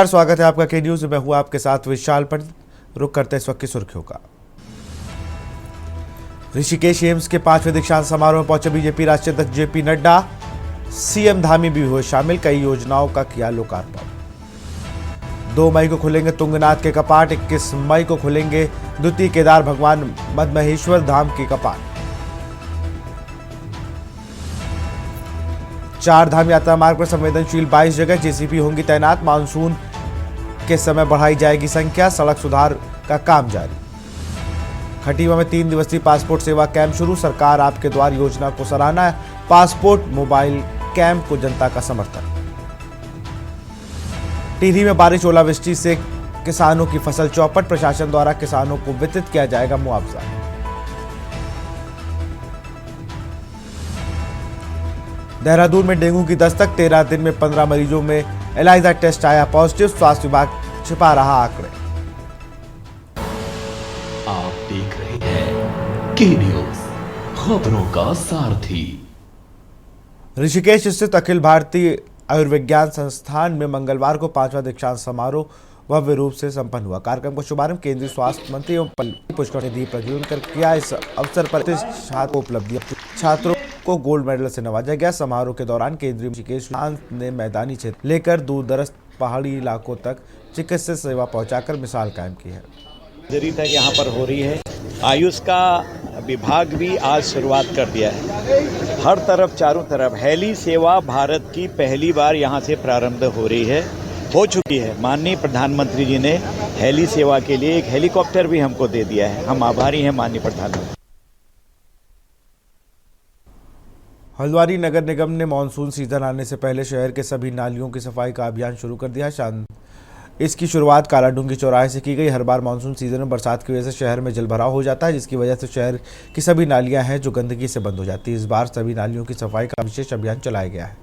स्वागत है आपका के न्यूज में। हुआ आपके साथ विशाल पंडित। रुक करते इस वक्त की सुर्खियों का। ऋषिकेश एम्स के 5वें दीक्षांत समारोह में पहुंचे बीजेपी राष्ट्रीय अध्यक्ष जेपी नड्डा। सीएम धामी भी हुए शामिल, कई योजनाओं का किया लोकार्पण। 2 मई को खुलेंगे तुंगनाथ के कपाट, 21 मई को खुलेंगे द्वितीय केदार भगवान मदमहेश्वर धाम के कपाट। 4 धाम यात्रा मार्ग पर संवेदनशील 22 जगह जेसीबी होंगी तैनात। मानसून के समय बढ़ाई जाएगी संख्या, सड़क सुधार का काम जारी। खटीमा में 3 दिवसीय पासपोर्ट सेवा कैंप शुरू, सरकार आपके द्वार योजना को सराहना। पासपोर्ट मोबाइल कैंप को जनता का समर्थन। टिहरी में बारिश ओलावृष्टि से किसानों की फसल चौपट, प्रशासन द्वारा किसानों को वितरित किया जाएगा मुआवजा। देहरादून में डेंगू की दस्तक, 13 दिन में 15 मरीजों में एलाइजा टेस्ट आया पॉजिटिव, स्वास्थ्य विभाग छिपा रहा आंकड़े। आप देख रहे हैं के न्यूज, खबरों का सारथी। ऋषिकेश स्थित अखिल भारतीय आयुर्विज्ञान संस्थान में मंगलवार को 5वां दीक्षांत समारोह भव्य रूप से संपन्न हुआ। कार्यक्रम का शुभारंभ केंद्रीय स्वास्थ्य मंत्री एवं पुष्कर ने दीप प्रज्वलन कर किया। इस अवसर पर छात्र उपलब्धि छात्रों को गोल्ड मेडल से नवाजा गया। समारोह के दौरान केंद्रीय ऋषिकेश ने मैदानी क्षेत्र लेकर दूरदराज पहाड़ी इलाकों तक चिकित्सा सेवा पहुंचाकर मिसाल कायम की है। तक यहाँ पर हो रही है। आयुष का विभाग भी आज शुरुआत कर दिया है। हर तरफ चारों तरफ हेली सेवा भारत की पहली बार यहाँ से प्रारंभ हो चुकी है। माननीय प्रधानमंत्री जी ने हेली सेवा के लिए एक हेलीकॉप्टर भी हमको दे दिया है। हम आभारी हैं माननीय प्रधानमंत्री। हल्द्वानी नगर निगम ने मानसून सीजन आने से पहले शहर के सभी नालियों की सफाई का अभियान शुरू कर दिया है। इसकी शुरुआत कालाडूंगी चौराहे से की गई। हर बार मानसून सीजन में बरसात की वजह से शहर में जलभराव हो जाता है, जिसकी वजह से शहर की सभी नालियां हैं जो गंदगी से बंद हो जाती है। इस बार सभी नालियों की सफाई का विशेष अभियान चलाया गया है।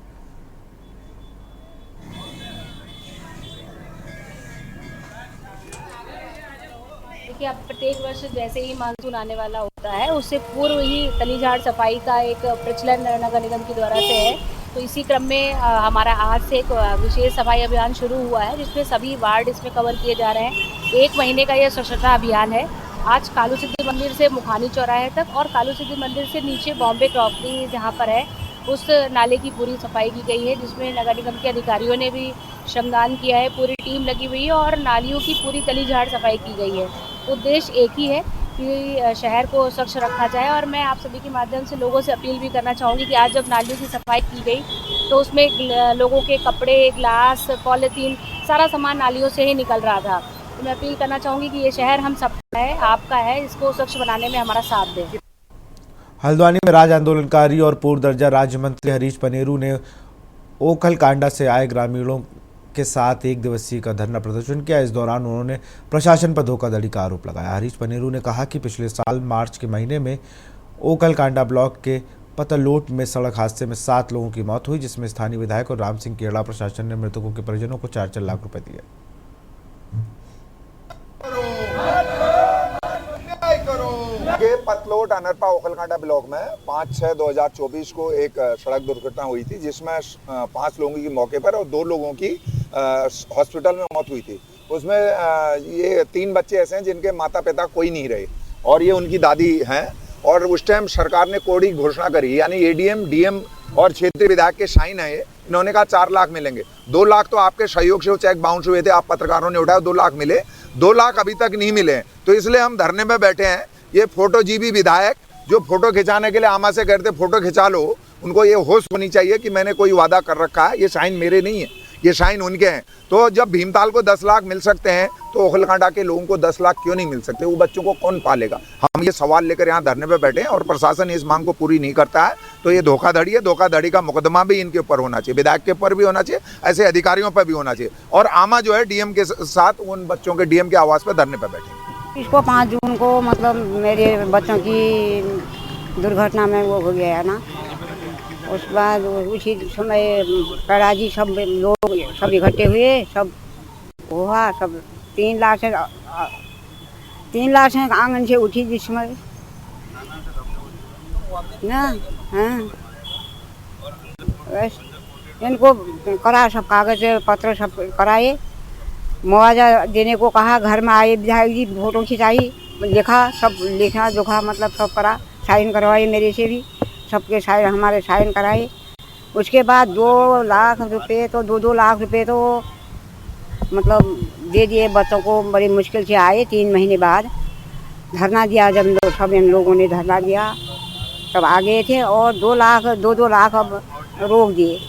देखिए, अब प्रत्येक वर्ष जैसे ही मानसून आने वाला होता है उससे पूर्व ही तलीझाड़ सफाई का एक प्रचलन नगर निगम के द्वारा से है। तो इसी क्रम में हमारा आज से एक विशेष सफाई अभियान शुरू हुआ है, जिसमें सभी वार्ड इसमें कवर किए जा रहे हैं। 1 महीने का यह स्वच्छता अभियान है। आज कालू सिद्धि मंदिर से मुखानी चौराहे तक और कालू सिद्धि मंदिर से नीचे बॉम्बे क्रॉकरी जहाँ पर है उस नाले की पूरी सफाई की गई है, जिसमें नगर निगम के अधिकारियों ने भी श्रमदान किया है। पूरी टीम लगी हुई है और नालियों की पूरी तलीझाड़ सफाई की गई है। उद्देश्य एक ही है कि शहर को स्वच्छ रखा जाए। और मैं आप सभी के माध्यम से लोगों से अपील भी करना चाहूँगी कि आज जब नालियों की सफाई की गई तो उसमें लोगों के कपड़े, ग्लास, पॉलीथीन, सारा सामान नालियों से ही निकल रहा था। तो मैं अपील करना चाहूँगी कि ये शहर हम सबका है, आपका है, इसको स्वच्छ बनाने में हमारा साथ दें। हल्द्वानी में राज्य आंदोलनकारी और पूर्व दर्जा राज्य मंत्री हरीश पनेरू ने ओखल कांडा से आए ग्रामीणों के साथ 1 दिवसीय का धरना प्रदर्शन किया। इस दौरान उन्होंने प्रशासन पर धोखाधड़ी का आरोप लगाया। हरीश पनेरू ने कहा कि पिछले साल मार्च के महीने में ओखल कांडा ब्लॉक के पतलोट में सड़क हादसे में 7 लोगों की मौत हुई, जिसमें स्थानीय विधायक और राम सिंह केड़ा प्रशासन ने मृतकों के परिजनों को 4-4 लाख रुपए दिए। ये पतलोट अनरपा ओखलकांडा ब्लॉक में 5/6/2024 को एक सड़क दुर्घटना हुई थी, जिसमें 5 लोगों की मौके पर और 2 लोगों की हॉस्पिटल में मौत हुई थी। उसमें ये 3 बच्चे ऐसे हैं जिनके माता पिता कोई नहीं रहे और ये उनकी दादी हैं। और उस टाइम सरकार ने कोड़ी घोषणा करी, यानी एडीएम, डीएम और क्षेत्रीय विधायक के साइन है। इन्होंने कहा 4 लाख मिलेंगे। 2 लाख तो आपके सहयोग से वो चेक बाउंस हुए थे, आप पत्रकारों ने उठाया, 2 लाख मिले। 2 लाख अभी तक नहीं मिले। तो इसलिए हम धरने में बैठे हैं। ये फोटोजीबी विधायक जो फोटो खिंचाने के लिए आमा से कहते फोटो खिंचा लो, उनको ये होश होनी चाहिए कि मैंने कोई वादा कर रखा है। ये साइन मेरे नहीं है, ये साइन उनके हैं। तो जब भीमताल को 10 लाख मिल सकते हैं तो ओखलकांडा के लोगों को 10 लाख क्यों नहीं मिल सकते? वो बच्चों को कौन पालेगा? हम ये सवाल लेकर यहाँ धरने पे बैठे हैं और प्रशासन इस मांग को पूरी नहीं करता है तो ये धोखाधड़ी है। धोखाधड़ी का मुकदमा भी इनके ऊपर होना चाहिए, विधायक के ऊपर भी होना चाहिए, ऐसे अधिकारियों पर भी होना चाहिए। और आमा जो है डीएम के साथ उन बच्चों के डीएम के आवास पर धरने पर बैठे। इसको 5 जून को मतलब मेरे बच्चों की दुर्घटना में वो हो गया ना, उस बाद उसी समय पैराजी सब लोग सब इकट्ठे हुए, सब हुआ, सब 3 लाख से आंगन से उठी जिस समय ना। हाँ, बस इनको करा, सब कागज पत्र सब कराए मुआवजा देने को कहा। घर में आए विधायक जी, फोटो खिंचाई, लिखा, सब लिखा जोखा मतलब सब करा, साइन करवाए मेरे से भी, सबके साइन हमारे साइन कराए। उसके बाद 2 लाख रुपए तो 2-2 लाख रुपए तो मतलब दे दिए बच्चों को। बड़ी मुश्किल से आए, 3 महीने बाद धरना दिया। जब लोग सब इन लोगों ने धरना दिया तब आ गए थे, और 2 लाख अब रोक दिए।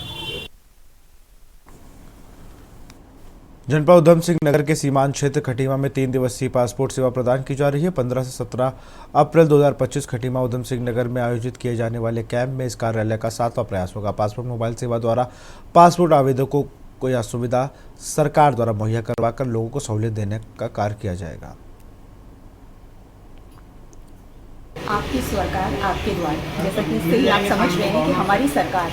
जनपद उधम सिंह नगर के सीमांत क्षेत्र खटीमा में 3 दिवसीय पासपोर्ट सेवा प्रदान की जा रही है। 15 से 17 अप्रैल 2025 खटीमा उधम सिंह नगर में आयोजित किए जाने वाले कैंप में इस कार्यालय का 7वां प्रयास होगा। पासपोर्ट मोबाइल सेवा द्वारा पासपोर्ट आवेदकों को यह सुविधा सरकार द्वारा मुहैया करवाकर लोगों को सहूलियत देने का कार्य किया जाएगा। आपकी सरकार आपके द्वार, जैसा कि इससे ही आप समझ रहे हैं कि हमारी सरकार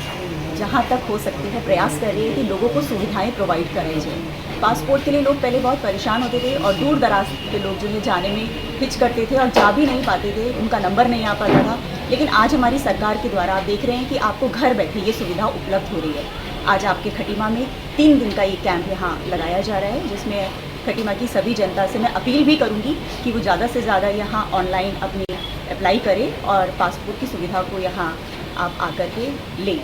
जहाँ तक हो सकती है प्रयास कर रही है कि लोगों को सुविधाएं प्रोवाइड कराई जाए। पासपोर्ट के लिए लोग पहले बहुत परेशान होते थे और दूर दराज के लोग जो है जाने में हिच करते थे और जा भी नहीं पाते थे, उनका नंबर नहीं आ पाता था। लेकिन आज हमारी सरकार के द्वारा आप देख रहे हैं कि आपको घर बैठे ये सुविधा उपलब्ध हो रही है। आज आपके खटीमा में 3 दिन का ये कैंप यहाँ लगाया जा रहा है, जिसमें खटीमा की सभी जनता से मैं अपील भी करूँगी कि वो ज़्यादा से ज़्यादा यहाँ ऑनलाइन अपनी अप्लाई करें और पासपोर्ट की सुविधा को यहाँ आप आकर के लें।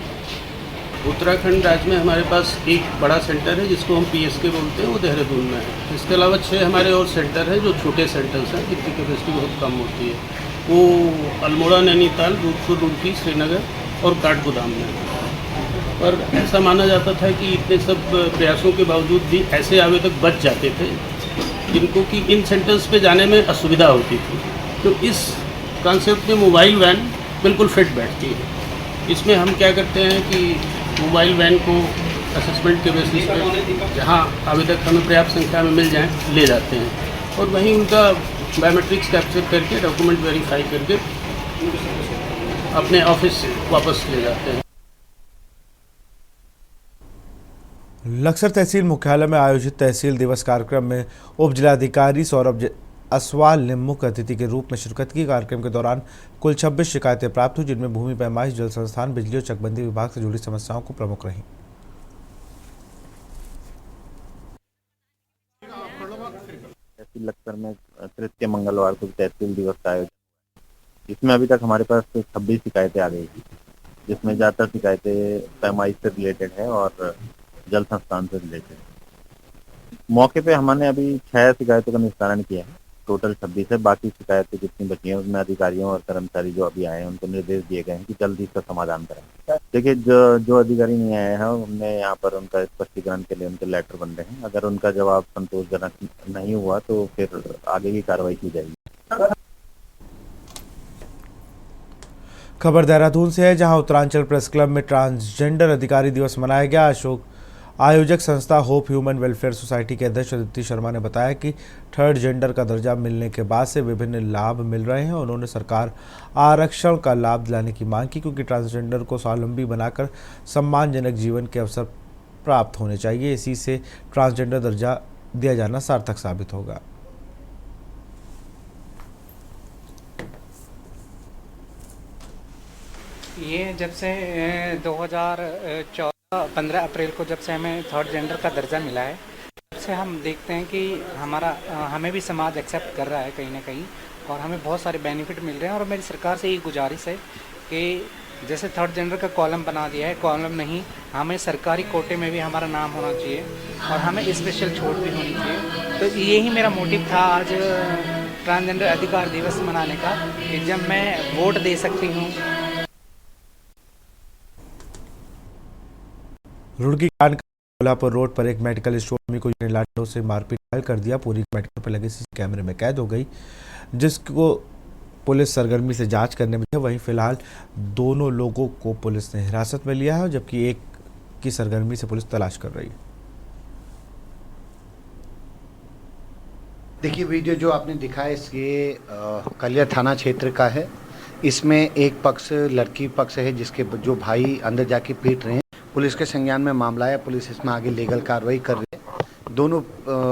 उत्तराखंड राज्य में हमारे पास एक बड़ा सेंटर है जिसको हम PSK बोलते हैं, वो देहरादून में है। इसके अलावा 6 हमारे और सेंटर हैं जो छोटे सेंटर्स हैं, जिनकी कैपेसिटी बहुत कम होती है। वो अल्मोड़ा, नैनीताल, रूपपुर, रुड़की, श्रीनगर और काठगोदाम में है। पर ऐसा माना जाता था कि इतने सब प्रयासों के बावजूद भी ऐसे आवेदक बच जाते थे जिनको कि इन सेंटर्स पे जाने में असुविधा होती थी। तो इस कॉन्सेप्ट में मोबाइल वैन बिल्कुल फिट बैठती है। इसमें हम क्या करते हैं कि मोबाइल वैन को असेसमेंट के बेसिस पे जहाँ आवेदक हमें पर्याप्त संख्या में मिल जाएं ले जाते हैं और वहीं उनका बायोमेट्रिक्स कैप्चर करके डॉक्यूमेंट वेरीफाई करके अपने ऑफिस वापस ले जाते हैं। लक्सर तहसील मुख्यालय में आयोजित तहसील दिवस कार्यक्रम में उप जिलाधिकारी सौरभ असवाल ने मुख्य अतिथि के रूप में शिरकत की। कार्यक्रम के दौरान कुल 26 शिकायतें प्राप्त हुई, जिनमें भूमि पैमाइश, जल संस्थान, बिजली और चकबंदी विभाग से जुड़ी समस्याओं को प्रमुख रही। तहसील लक्सर में तृतीय मंगलवार को तहसील दिवस का आयोजन, इसमें अभी तक हमारे पास 26 शिकायतें आ गई थी, जिसमें ज़्यादातर शिकायतें पैमाइश से रिलेटेड है और जल संस्थान से रिलेटेड है। मौके पे हमने अभी 6 शिकायतों का निस्तारण किया है, टोटल 26 है। बाकी शिकायतें जितनी बची हैं उसमें अधिकारियों और कर्मचारी जो अभी आए हैं उनको निर्देश दिए गए हैं कि जल्दी इसका समाधान करें। देखिए, जो अधिकारी नहीं आए हैं उनने यहाँ पर उनका स्पष्टीकरण के लिए उनके लेटर बन रहे हैं। अगर उनका जवाब संतोषजनक नहीं हुआ तो फिर आगे की कार्रवाई की जाएगी। खबर देहरादून से है, जहां उत्तरांचल प्रेस क्लब में ट्रांसजेंडर अधिकारी दिवस मनाया गया। आयोजक संस्था होप ह्यूमन वेलफेयर सोसाइटी के अध्यक्ष अदिति शर्मा ने बताया कि 3rd जेंडर का दर्जा मिलने के बाद से विभिन्न लाभ मिल रहे हैं। उन्होंने सरकार आरक्षण का लाभ दिलाने की मांग की, क्योंकि ट्रांसजेंडर को स्वावलंबी बनाकर सम्मानजनक जीवन के अवसर प्राप्त होने चाहिए। इसी से ट्रांसजेंडर दर्जा दिया जाना सार्थक साबित होगा। ये जब से 15 अप्रैल को जब से हमें 3rd जेंडर का दर्जा मिला है, तब से हम देखते हैं कि हमें भी समाज एक्सेप्ट कर रहा है कहीं ना कहीं, और हमें बहुत सारे बेनिफिट मिल रहे हैं। और मेरी सरकार से ये गुजारिश है कि जैसे 3rd जेंडर का कॉलम बना दिया है, कॉलम नहीं, हमें सरकारी कोटे में भी हमारा नाम होना चाहिए और हमें स्पेशल छूट भी होनी चाहिए। तो यही मेरा मोटिव था आज ट्रांसजेंडर अधिकार दिवस मनाने का, कि जब मैं वोट दे सकती हूँ। रुड़की कांड कोल्हापुर रोड पर एक मेडिकल स्टोर को लाठों से मारपीट घायल कर दिया। पूरी मेडिकल पर लगे सीसी कैमरे में कैद हो गई, जिसको पुलिस सरगर्मी से जांच करने में है। वहीं फिलहाल दोनों लोगों को पुलिस ने हिरासत में लिया है, जबकि एक की सरगर्मी से पुलिस तलाश कर रही है। देखिए, वीडियो जो आपने दिखाया ये कलिया थाना क्षेत्र का है। इसमें एक पक्ष लड़की पक्ष है, जिसके जो भाई अंदर जाके पीट रहे हैं। पुलिस के संज्ञान में मामला है, पुलिस इसमें आगे लीगल कार्रवाई कर रही है। दोनों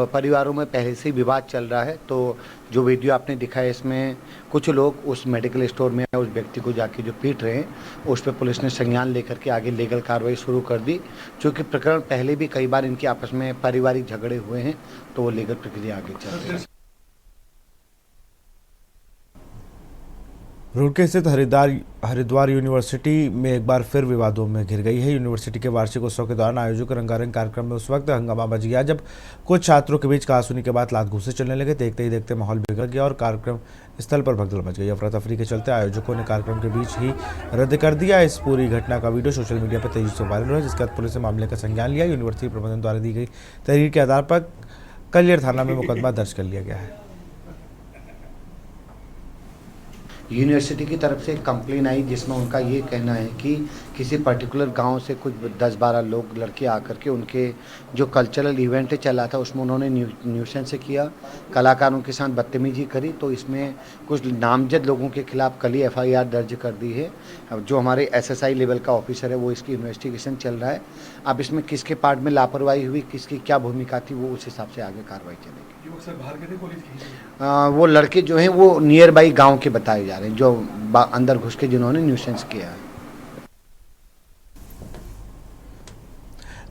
परिवारों में पहले से ही विवाद चल रहा है। तो जो वीडियो आपने दिखाया इसमें कुछ लोग उस मेडिकल स्टोर में उस व्यक्ति को जाके जो पीट रहे हैं, उस पर पुलिस ने संज्ञान लेकर के आगे लीगल कार्रवाई शुरू कर दी। चूँकि प्रकरण पहले भी कई बार इनके आपस में पारिवारिक झगड़े हुए हैं, तो वो लीगल प्रक्रिया आगे चल रही है। रुड़की स्थित हरिद्वार यूनिवर्सिटी में एक बार फिर विवादों में घिर गई है। यूनिवर्सिटी के वार्षिक उत्सव के दौरान आयोजित रंगारंग कार्यक्रम में उस वक्त हंगामा मच गया जब कुछ छात्रों के बीच कहासुनी के बाद लात घूंसे चलने लगे। देखते ही देखते माहौल बिगड़ गया और कार्यक्रम स्थल पर भगदड़ मच गई। अफरा तफरी के चलते आयोजकों ने कार्यक्रम के बीच ही रद्द कर दिया। इस पूरी घटना का वीडियो सोशल मीडिया पर तेजी से वायरल हुआ, जिसके बाद पुलिस ने मामले का संज्ञान लिया। यूनिवर्सिटी प्रबंधन द्वारा दी गई तहरीर के आधार पर कलियर थाना में मुकदमा दर्ज कर लिया गया है। यूनिवर्सिटी की तरफ से एक कंप्लेन आई जिसमें उनका ये कहना है कि किसी पर्टिकुलर गांव से कुछ 10-12 लोग लड़के आकर के उनके जो कल्चरल इवेंट चला था उसमें उन्होंने न्यूसेंस किया, कलाकारों के साथ बदतमीजी करी। तो इसमें कुछ नामजद लोगों के खिलाफ कल ही FIR दर्ज कर दी है। अब जो हमारे SSI लेवल का ऑफिसर है वो इसकी इन्वेस्टिगेशन चल रहा है। अब इसमें किसके पार्ट में लापरवाही हुई, किसकी क्या भूमिका थी, वो उस हिसाब से आगे कार्रवाई चलेगी। वो लड़के जो हैं वो नियर बाई गांव के बताए जा रहे हैं, जो अंदर घुस के जिन्होंने न्यूसेंस किया है।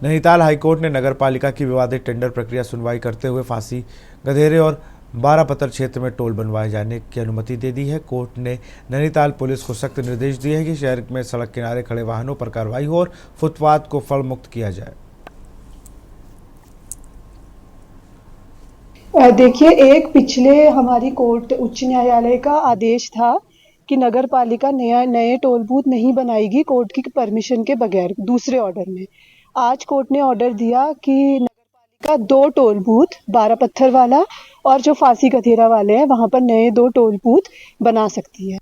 नैनीताल हाईकोर्ट ने नगर पालिका की विवादित टेंडर प्रक्रिया सुनवाई करते हुए फांसी, गधेरे और 12 पत्थर क्षेत्र में टोल बनवाए जाने की अनुमति दे दी है। कोर्ट ने नैनीताल पुलिस को सख्त निर्देश दिए हैं कि शहर में सड़क किनारे खड़े वाहनों पर कार्रवाई हो और फुटपाथ को फल मुक्त किया जाए। देखिए, एक पिछले हमारी कोर्ट उच्च न्यायालय का आदेश था कि नगर पालिका नए टोल बूथ नहीं बनाएगी कोर्ट की परमिशन के बगैर। दूसरे ऑर्डर में आज कोर्ट ने ऑर्डर दिया कि नगर पालिका 2 टोल बूथ, 12 पत्थर वाला और जो फांसी गधेरा वाले हैं वहां पर नए 2 टोल बूथ बना सकती है।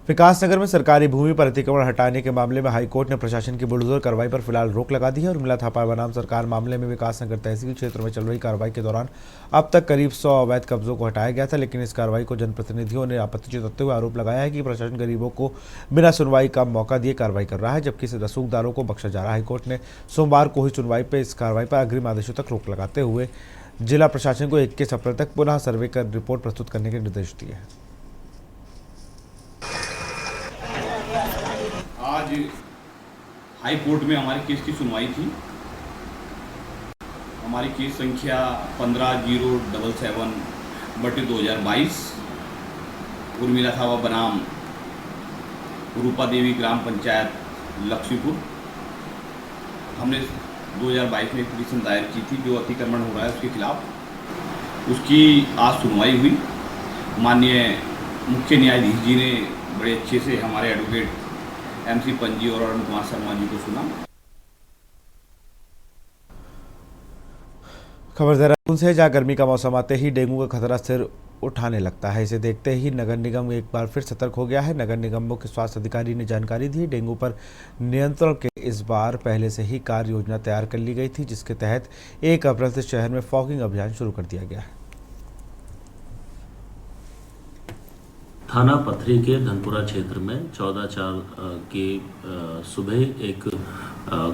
विकासनगर में सरकारी भूमि पर अतिक्रमण हटाने के मामले में हाईकोर्ट ने प्रशासन की बुलडोजर कार्रवाई पर फिलहाल रोक लगा दी है। उर्मिला थापा बनाम सरकार मामले में विकासनगर तहसील क्षेत्र में चल रही कार्रवाई के दौरान अब तक करीब 100 अवैध कब्जों को हटाया गया था, लेकिन इस कार्रवाई को जनप्रतिनिधियों ने आपत्ति जताते हुए आरोप लगाया है कि प्रशासन गरीबों को बिना सुनवाई का मौका दिए कार्रवाई कर रहा है, जबकि रसूखदारों को बख्शा जा रहा है। हाईकोर्ट ने सोमवार को हुई सुनवाई पर इस कार्रवाई पर अग्रिम आदेशों तक रोक लगाते हुए जिला प्रशासन को 21 अप्रैल तक पुनः सर्वे कर रिपोर्ट प्रस्तुत करने के निर्देश दिए हैं। आज हाई कोर्ट में हमारे केस की सुनवाई थी। हमारी केस संख्या 15-077/2022 उर्मिला थापा बनाम रूपा देवी ग्राम पंचायत लक्ष्मीपुर। हमने 2022 में एक पिटीशन दायर की थी जो अतिक्रमण हो रहा है उसके खिलाफ। उसकी आज सुनवाई हुई। माननीय मुख्य न्यायाधीश जी ने बड़े अच्छे से हमारे एडवोकेट MC पंजी और अरुण कुमार शर्मा जी को सुना। खबर देहरादून से, जहां गर्मी का मौसम आते ही डेंगू का खतरा सिर उठाने लगता है। इसे देखते ही नगर निगम एक बार फिर सतर्क हो गया है। नगर निगम मुख्य स्वास्थ्य अधिकारी ने जानकारी दी, डेंगू पर नियंत्रण के इस बार पहले से ही कार्य योजना तैयार कर ली गई थी, जिसके तहत 1 अप्रैल से शहर में फॉगिंग अभियान शुरू कर दिया गया है। थाना पथरी के धनपुरा क्षेत्र में 14/4 की सुबह एक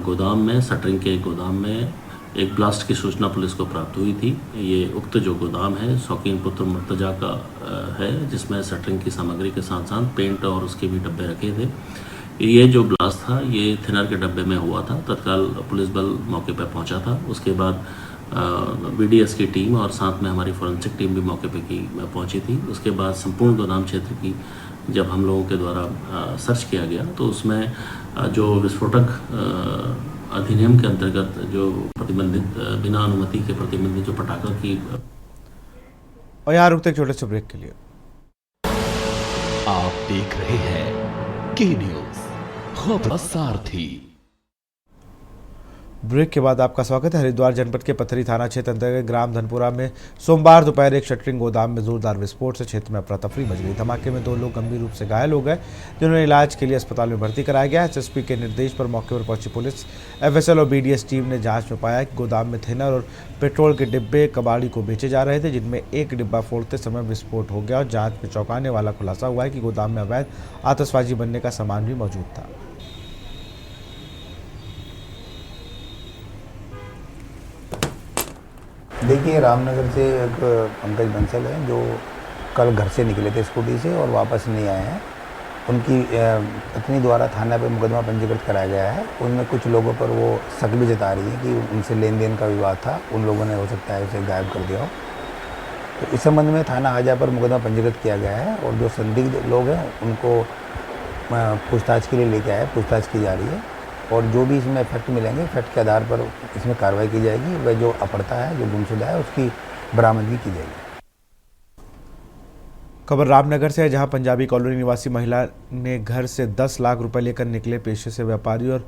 गोदाम में, शटरिंग के एक गोदाम में एक ब्लास्ट की सूचना पुलिस को प्राप्त हुई थी। ये उक्त जो गोदाम है शौकीन पुत्र मुर्तजा का है, जिसमें शटरिंग की सामग्री के साथ साथ पेंट और उसके भी डब्बे रखे थे। ये जो ब्लास्ट था ये थिनर के डब्बे में हुआ था। तत्काल पुलिस बल मौके पर पहुंचा था। उसके बाद BDS की टीम और साथ में हमारी फोरेंसिक टीम भी मौके पे पहुंची थी। उसके बाद संपूर्ण गोदाम क्षेत्र की जब हम लोगों के द्वारा सर्च किया गया तो उसमें जो विस्फोटक अधिनियम के अंतर्गत जो प्रतिबंधित बिना अनुमति के प्रतिबंधित जो पटाखों की। और यहाँ रुकते एक छोटे से ब्रेक के लिए। आप देख रहे हैं के न्यूज़, खबर सारथी। ब्रेक के बाद आपका स्वागत है। हरिद्वार जनपद के पथरी थाना क्षेत्र अंतर्गत ग्राम धनपुरा में सोमवार दोपहर एक शटरिंग गोदाम में जोरदार विस्फोट से क्षेत्र में अफरा तफरी मच गई। धमाके में 2 लोग गंभीर रूप से घायल हो गए, जिन्हें इलाज के लिए अस्पताल में भर्ती कराया गया। SSP के निर्देश पर मौके पर पहुंची पुलिस, FSL और BDS टीम ने जांच में पाया कि गोदाम में थिनर और पेट्रोल के डिब्बे कबाड़ी को बेचे जा रहे थे, जिनमें एक डिब्बा फोड़ते समय विस्फोट हो गया और जाँच में चौंकाने वाला खुलासा हुआ है कि गोदाम में अवैध आतिशबाजी बनने का सामान भी मौजूद था। देखिए, रामनगर से एक पंकज बंसल हैं जो कल घर से निकले थे स्कूटी से और वापस नहीं आए हैं। उनकी पत्नी द्वारा थाना पे मुकदमा पंजीकृत कराया गया है। उनमें कुछ लोगों पर वो शक भी जता रही है कि उनसे लेन देन का विवाद था, उन लोगों ने हो सकता है उसे गायब कर दिया हो। तो इस संबंध में थाना हाजा पर मुकदमा पंजीकृत किया गया है और जो संदिग्ध लोग हैं उनको पूछताछ के लिए लेके आए, पूछताछ की जा रही है और जो भी इसमें फैक्ट मिलेंगे, फैक्ट के आधार पर इसमें कार्रवाई की जाएगी। वह जो अपहर्ता है, जो गुमशुदा है, उसकी बरामदगी की जाएगी। खबर रामनगर से है, जहां पंजाबी कॉलोनी निवासी महिला ने घर से 10 लाख रुपए लेकर निकले पेशे से व्यापारी और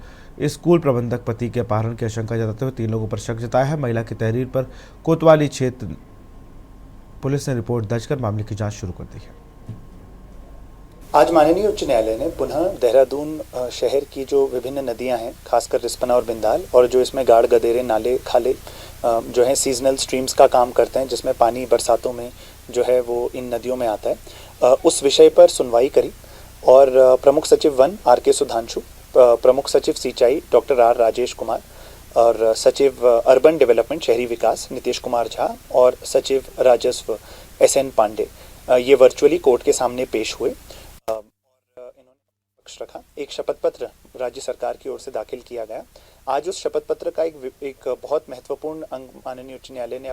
स्कूल प्रबंधक पति के अपहरण की आशंका जताते हुए 3 लोगों पर शक जताया है। महिला की तहरीर पर कोतवाली क्षेत्र पुलिस ने रिपोर्ट दर्ज कर मामले की जांच शुरू कर दी है। आज माननीय उच्च न्यायालय ने पुनः देहरादून शहर की जो विभिन्न नदियां हैं, खासकर रिस्पना और बिंदाल, और जो इसमें गाड़ गदेरे, नाले, खाले जो है सीजनल स्ट्रीम्स का काम करते हैं, जिसमें पानी बरसातों में जो है वो इन नदियों में आता है, उस विषय पर सुनवाई करी और प्रमुख सचिव वन RK सुधांशु, प्रमुख सचिव सिंचाई डॉक्टर R राजेश कुमार और सचिव अर्बन डेवलपमेंट शहरी विकास नीतीश कुमार झा और सचिव राजस्व SN पांडे ये वर्चुअली कोर्ट के सामने पेश हुए और इन्होंने पक्ष रखा। एक शपथ पत्र राज्य सरकार की ओर से दाखिल किया गया। आज उस शपथ पत्र का एक बहुत महत्वपूर्ण अंग माननीय उच्च न्यायालय ने